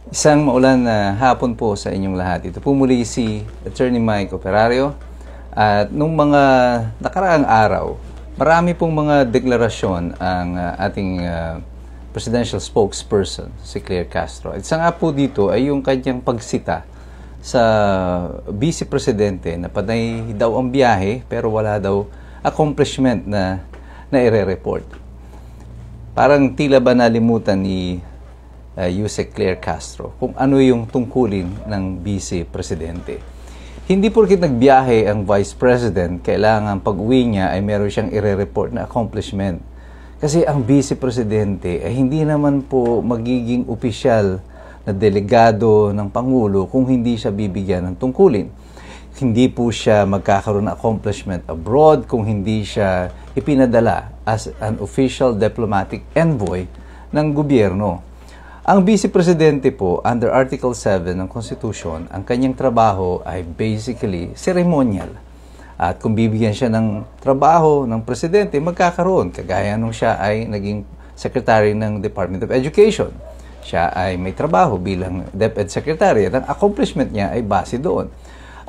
Isang maulan na hapon po sa inyong lahat. Ito po muli si Attorney Mike Operario. At nung mga nakaraang araw, marami pong mga deklarasyon ang ating presidential spokesperson, si Claire Castro. At isa nga po dito ay yung kanyang pagsita sa Vice Presidente na panay daw ang biyahe pero wala daw accomplishment na i-report. Parang tila ba nalimutan ni Yusek Claire Castro kung ano yung tungkulin ng Vice Presidente. Hindi porket nagbiyahe ang Vice President, kailangan pag-uwi niya ay meron siyang i-report na accomplishment. Kasi ang Vice Presidente ay hindi naman po magiging opisyal na delegado ng Pangulo kung hindi siya bibigyan ng tungkulin. Hindi po siya magkakaroon ng accomplishment abroad kung hindi siya ipinadala as an official diplomatic envoy ng gobyerno. Ang Vice Presidente po, under Article 7 ng Constitution, ang kanyang trabaho ay basically ceremonial. At kung bibigyan siya ng trabaho ng Presidente, magkakaroon. Kagaya nung siya ay naging Secretary ng Department of Education. Siya ay may trabaho bilang DepEd Secretary at ang accomplishment niya ay base doon.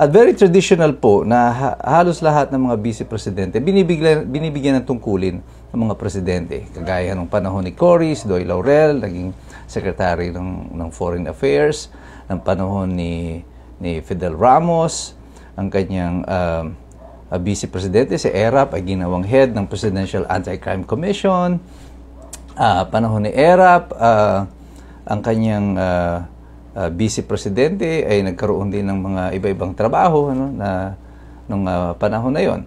At very traditional po na halos lahat ng mga Vice Presidente binibigyan ng tungkulin ng mga Presidente. Kagaya nung panahon ni Cory Doy Laurel, naging Secretary ng Foreign Affairs, ng panahon ni Fidel Ramos, ang kanyang Vice Presidente, si Erap, ay ginawang head ng Presidential Anti-Crime Commission. Panahon ni Erap, ang kanyang Vice Presidente ay nagkaroon din ng mga iba-ibang trabaho nung panahon na yon.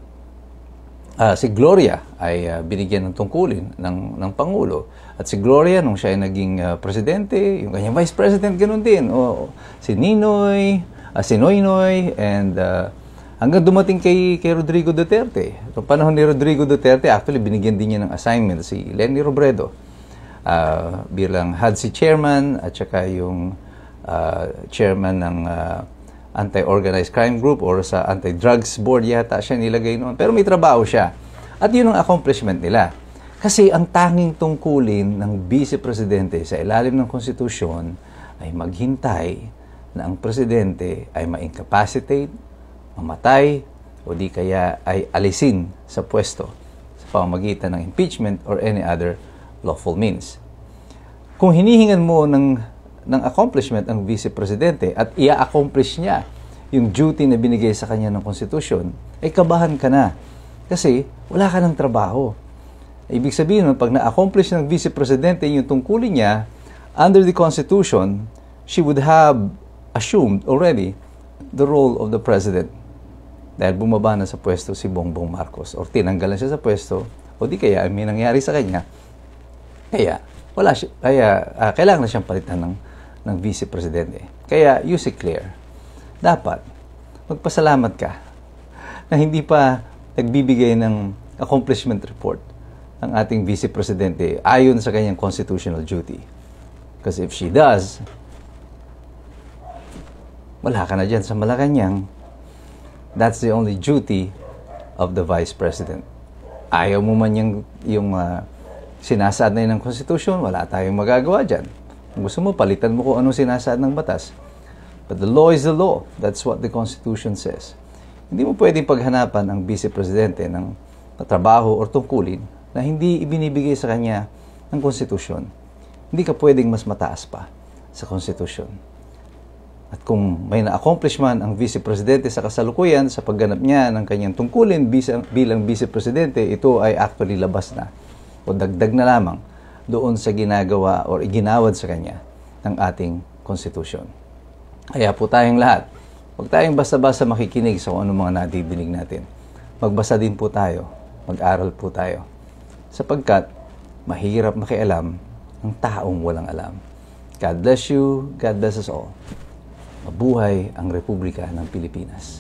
Si Gloria ay binigyan ng tungkulin ng Pangulo. At si Gloria, nung siya ay naging Presidente, yung kanyang Vice President, ganun din. Si Ninoy, si Noynoy, and hanggang dumating kay Rodrigo Duterte. Noong panahon ni Rodrigo Duterte, actually binigyan din niya ng assignment si Leni Robredo bilang HADSI chairman at saka yung chairman ng Anti-Organized Crime Group or sa Anti-Drugs Board yata siya nilagay noon. Pero may trabaho siya. At yun ang accomplishment nila. Kasi ang tanging tungkulin ng Vice Presidente sa ilalim ng konstitusyon ay maghintay na ang Presidente ay ma-incapacitate, mamatay, o di kaya ay alisin sa pwesto sa pamamagitan ng impeachment or any other lawful means. Kung hinihingan mo ng accomplishment ang Vice Presidente at i-accomplish niya yung duty na binigay sa kanya ng konstitusyon, ay kabahan ka na. Kasi wala ka ng trabaho. Ibig sabihin, pag na-accomplish ng Vice Presidente yung tungkulin niya, under the Constitution, she would have assumed already the role of the President. Dahil bumaba na sa pwesto si Bongbong Marcos or tinanggalan siya sa pwesto o di kaya may nangyari sa kanya. Kaya kailangan na siyang palitan ng Vice Presidente. Kaya, Yusek Claire, dapat magpasalamat ka na hindi pa nagbibigay ng accomplishment report ang ating Vice Presidente ayon sa kanyang constitutional duty. Because if she does, wala ka na dyan sa Malacanang. That's the only duty of the Vice President. Ayaw mo man yung sinasaad na yun ng Constitution, wala tayong magagawa dyan. Kung gusto mo, palitan mo kung anong sinasaad ng batas. But the law is the law. That's what the Constitution says. Hindi mo pwedeng paghanapan ang Vice Presidente ng trabaho o tungkulin na hindi ibinibigay sa kanya ng Constitution. Hindi ka pwedeng mas mataas pa sa Constitution. At kung may na-accomplish man ang Vice Presidente sa kasalukuyan sa pagganap niya ng kanyang tungkulin bilang Vice Presidente, ito ay actually labas na o dagdag na lamang doon sa ginagawa o iginawad sa kanya ng ating konstitusyon. Kaya po tayong lahat, huwag tayong basta-basta makikinig sa kung ano mga nadidinig natin. Magbasa din po tayo, mag-aral po tayo. Sapagkat mahirap makialam ang taong walang alam. God bless you, God bless us all. Mabuhay ang Republika ng Pilipinas.